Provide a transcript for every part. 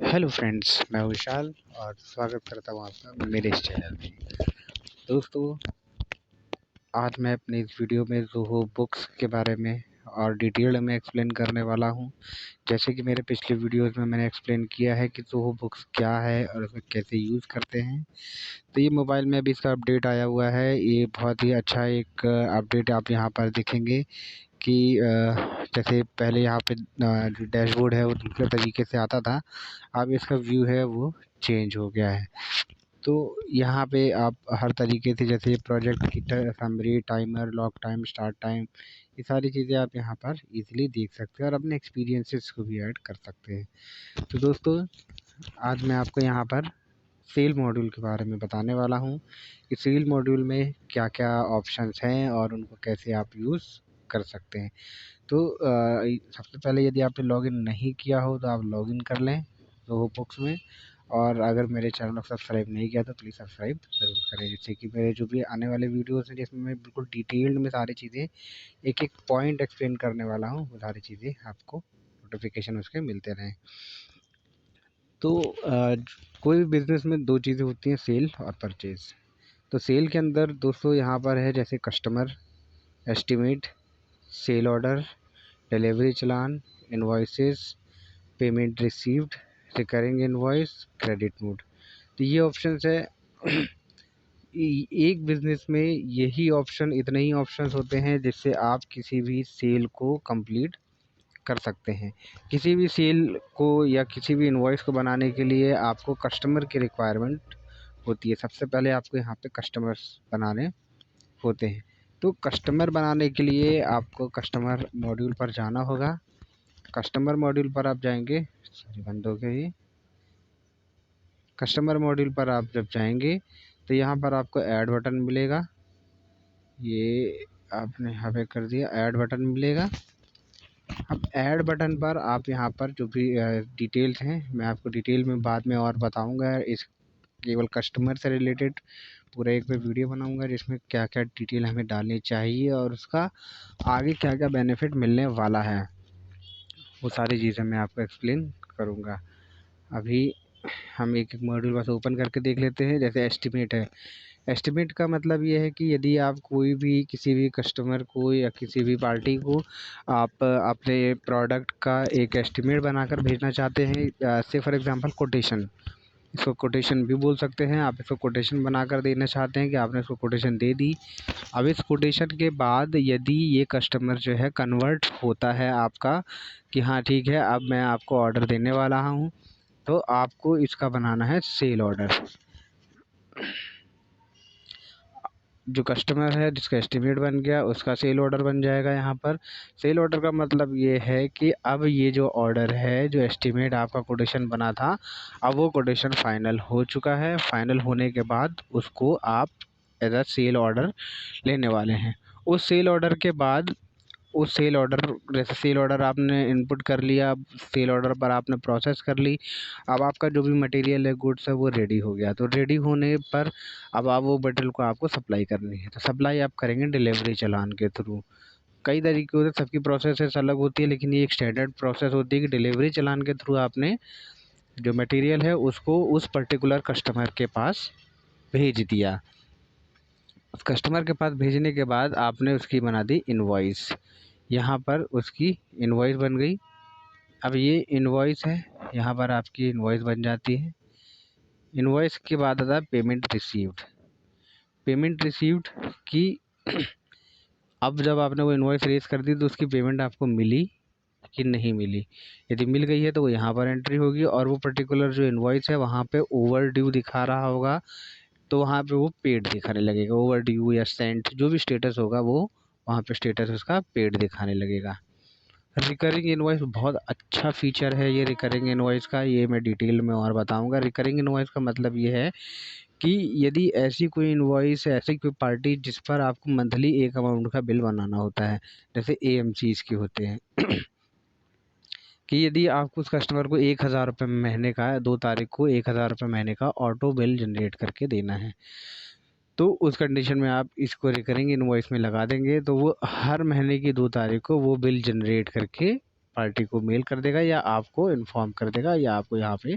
Hello friends, मैं विशाल और स्वागत करता हूँ आपका मेरे इस चैनल में। दोस्तों, आज मैं अपने इस वीडियो में ज़ोहो बुक्स के बारे में और डिटेल में एक्सप्लेन करने वाला हूँ। जैसे कि मेरे पिछले वीडियोस में मैंने एक्सप्लेन किया है कि ज़ोहो बुक्स क्या है और उसे कैसे यूज़ करते हैं। तो ये मोबाइल में अभी इसका अपडेट आया हुआ है। ये बहुत ही अच्छा एक अपडेट आप यहाँ पर देखेंगे कि जैसे पहले यहाँ पे जो डैशबोर्ड है वो दूसरे तरीके से आता था। अब इसका व्यू है वो चेंज हो गया है। तो यहाँ पे आप हर तरीके से जैसे प्रोजेक्ट की summary, timer, lock time, start time, ये सारी चीज़ें आप यहाँ पर इजीली देख सकते हैं और अपने एक्सपीरियंसेस को भी ऐड कर सकते हैं। तो दोस्तों, आज मैं आपको यहाँ पर सेल मॉड्यूल के बारे में बताने वाला हूँ कि सेल मॉड्यूल में क्या क्या ऑप्शंस हैं और उनको कैसे आप यूज़ कर सकते हैं। तो सबसे पहले यदि आपने लॉगिन नहीं किया हो तो आप लॉगिन कर लें ज़ोहो बुक्स में। और अगर मेरे चैनल को सब्सक्राइब नहीं किया तो प्लीज़ सब्सक्राइब ज़रूर करें, जिससे कि मेरे जो भी आने वाले वीडियोस हैं जिसमें मैं बिल्कुल डिटेल्ड में सारी चीज़ें एक एक पॉइंट एक्सप्लेन करने वाला हूँ, वो सारी चीज़ें आपको नोटिफिकेशन उसके मिलते रहें। तो कोई भी बिज़नेस में दो चीज़ें होती हैं, सेल और परचेज़। तो सेल के अंदर दोस्तों यहाँ पर है जैसे customer, estimate, sale order, delivery challan, invoices, payment received, recurring invoice, credit note. तो ये ऑप्शंस है। एक बिज़नेस में यही ऑप्शन, इतने ही ऑप्शंस होते हैं जिससे आप किसी भी सेल को कंप्लीट कर सकते हैं। किसी भी सेल को या किसी भी इनवॉइस को बनाने के लिए आपको कस्टमर की रिक्वायरमेंट होती है। सबसे पहले आपको यहाँ पे कस्टमर्स बनाने होते हैं। तो कस्टमर बनाने के लिए आपको कस्टमर मॉड्यूल पर जाना होगा। कस्टमर मॉड्यूल पर आप जाएंगे, सॉरी बंद हो गया ये। कस्टमर मॉड्यूल पर आप जब जाएंगे तो यहाँ पर आपको ऐड बटन मिलेगा। ये आपने यहाँ पे कर दिया, ऐड बटन मिलेगा। अब ऐड बटन पर आप यहाँ पर जो भी डिटेल्स हैं, मैं आपको डिटेल में बाद में और बताऊँगा। इस केवल कस्टमर से रिलेटेड पूरा एक मैं वीडियो बनाऊँगा जिसमें क्या क्या डिटेल हमें डालनी चाहिए और उसका आगे क्या क्या बेनिफिट मिलने वाला है, वो सारी चीज़ें मैं आपको एक्सप्लेन करूँगा। अभी हम एक एक मॉड्यूल बस ओपन करके देख लेते हैं। जैसे एस्टीमेट है। एस्टीमेट का मतलब ये है कि यदि आप कोई भी किसी भी कस्टमर को या किसी भी पार्टी को आप अपने प्रोडक्ट का एक एस्टीमेट बनाकर भेजना चाहते हैं, से फॉर एग्जांपल कोटेशन, इसको कोटेशन भी बोल सकते हैं। आप इसको कोटेशन बनाकर देना चाहते हैं कि आपने इसको कोटेशन दे दी। अब इस कोटेशन के बाद यदि ये कस्टमर जो है कन्वर्ट होता है आपका कि हाँ ठीक है, अब मैं आपको ऑर्डर देने वाला हूँ, तो आपको इसका बनाना है सेल ऑर्डर। जो कस्टमर है जिसका एस्टीमेट बन गया उसका सेल ऑर्डर बन जाएगा। यहाँ पर सेल ऑर्डर का मतलब ये है कि अब ये जो ऑर्डर है, जो एस्टीमेट आपका कोटेशन बना था, अब वो कोटेशन फाइनल हो चुका है। फाइनल होने के बाद उसको आप एज अ सेल ऑर्डर लेने वाले हैं। उस सेल ऑर्डर के बाद उस सेल ऑर्डर, जैसे सेल ऑर्डर आपने इनपुट कर लिया, अब सेल ऑर्डर पर आपने प्रोसेस कर ली। अब आपका जो भी मटेरियल है, गुड्स है, वो रेडी हो गया। तो रेडी होने पर अब आप वो मटेरियल को आपको सप्लाई करनी है। तो सप्लाई आप करेंगे डिलीवरी चालान के थ्रू। कई तरीके होते हैं, सबकी प्रोसेस अलग होती है, लेकिन ये एक स्टैंडर्ड प्रोसेस होती है कि डिलीवरी चालान के थ्रू आपने जो मटेरियल है उसको उस पर्टिकुलर कस्टमर के पास भेज दिया। उस कस्टमर के पास भेजने के बाद आपने उसकी बना दी इनवॉइस। यहाँ पर उसकी इनवॉइस बन गई। अब ये इनवॉइस है, यहाँ पर आपकी इनवॉइस बन जाती है। इनवॉइस के बाद आता है पेमेंट रिसीव्ड। पेमेंट रिसीव्ड की अब जब आपने वो इनवॉइस रेज कर दी तो उसकी पेमेंट आपको मिली कि नहीं मिली। यदि मिल गई है तो वो यहाँ पर एंट्री होगी और वो पर्टिकुलर जो इनवॉइस है वहाँ पे ओवर ड्यू दिखा रहा होगा, तो वहाँ पे वो पेड दिखाने लगेगा। ओवर ड्यू या सेंट जो भी स्टेटस होगा वो वहाँ पे स्टेटस उसका पेड दिखाने लगेगा। रिकरिंग इनवॉइस बहुत अच्छा फीचर है ये रिकरिंग इनवॉइस का, ये मैं डिटेल में और बताऊंगा। रिकरिंग इनवॉइस का मतलब ये है कि यदि ऐसी कोई इनवॉइस है, ऐसी कोई पार्टी जिस पर आपको मंथली एक अमाउंट का बिल बनाना होता है, जैसे AMCs के होते हैं कि यदि आपको उस कस्टमर को 1,000 रुपये महीने का, 2 तारीख को 1,000 रुपये महीने का ऑटो बिल जनरेट करके देना है, तो उस कंडीशन में आप इसको रिकरिंग इनवॉइस में लगा देंगे तो वो हर महीने की 2 तारीख को वो बिल जनरेट करके पार्टी को मेल कर देगा या आपको इन्फॉर्म कर देगा या आपको यहाँ पे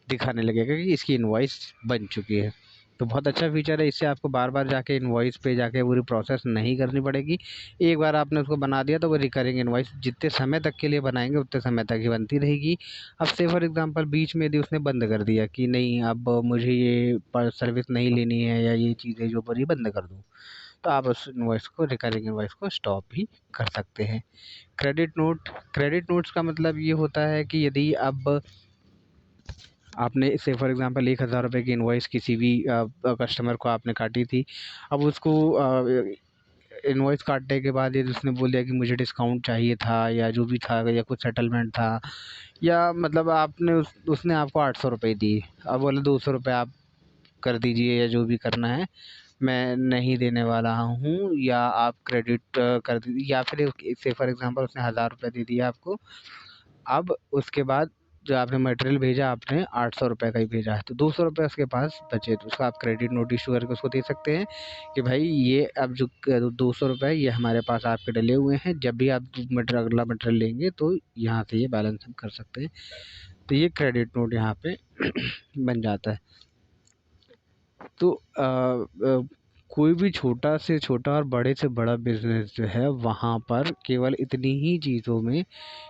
दिखाने लगेगा कि इसकी इनवॉइस बन चुकी है। तो बहुत अच्छा फीचर है, इससे आपको बार बार जाके इनवॉइस पे जाके पूरी प्रोसेस नहीं करनी पड़ेगी। एक बार आपने उसको बना दिया तो वो रिकरिंग इनवॉइस जितने समय तक के लिए बनाएंगे उतने समय तक ही बनती रहेगी। अब से फॉर एग्जांपल बीच में यदि उसने बंद कर दिया कि नहीं अब मुझे ये सर्विस नहीं लेनी है या ये चीज़ें जो बड़ी बंद कर दूँ, तो आप उस इनवॉइस को रिकरिंग इनवॉइस को स्टॉप भी कर सकते हैं। क्रेडिट नोट्स का मतलब ये होता है कि यदि अब आपने से फॉर एग्ज़ाम्पल 1,000 रुपये की इनवॉइस किसी भी कस्टमर को आपने काटी थी। अब उसको इनवॉइस काटने के बाद यदि उसने बोल दिया कि मुझे डिस्काउंट चाहिए था या जो भी था या कुछ सेटलमेंट था या मतलब आपने उसने आपको 800 रुपये दिए। अब बोले 200 रुपये आप कर दीजिए या जो भी करना है, मैं नहीं देने वाला हूँ या आप क्रेडिट कर दीजिए या फिर से फॉर एग्ज़ाम्पल उसने 1,000 रुपये दे दिया आपको। अब उसके बाद जो आपने मटेरियल भेजा आपने 800 रुपये का ही भेजा है, तो 200 रुपये उसके पास बचे तो उसका आप क्रेडिट नोट इशू करके उसको दे सकते हैं कि भाई ये अब जो 200 रुपये ये हमारे पास आपके डले हुए हैं, जब भी आप अगला मटेरियल लेंगे तो यहाँ से ये बैलेंस हम कर सकते हैं। तो ये क्रेडिट नोट यहाँ पे बन जाता है। तो कोई भी छोटा से छोटा और बड़े से बड़ा बिज़नेस जो है वहाँ पर केवल इतनी ही चीज़ों में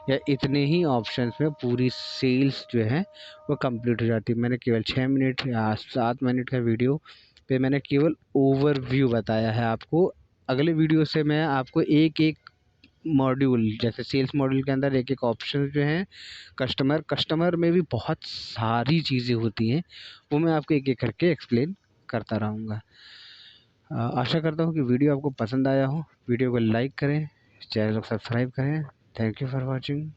या इतने ही ऑप्शंस में पूरी सेल्स जो है वो कंप्लीट हो जाती है। मैंने केवल 6 मिनट या 7 मिनट का वीडियो पे मैंने केवल ओवरव्यू बताया है आपको। अगले वीडियो से मैं आपको एक-एक मॉड्यूल जैसे सेल्स मॉड्यूल के अंदर एक-एक ऑप्शन जो हैं कस्टमर में भी बहुत सारी चीज़ें होती हैं, वो मैं आपको एक-एक करके एक्सप्लेन करता रहूँगा। आशा करता हूँ कि वीडियो आपको पसंद आया हो। वीडियो को लाइक करें, चैनल को सब्सक्राइब करें। Thank you for watching.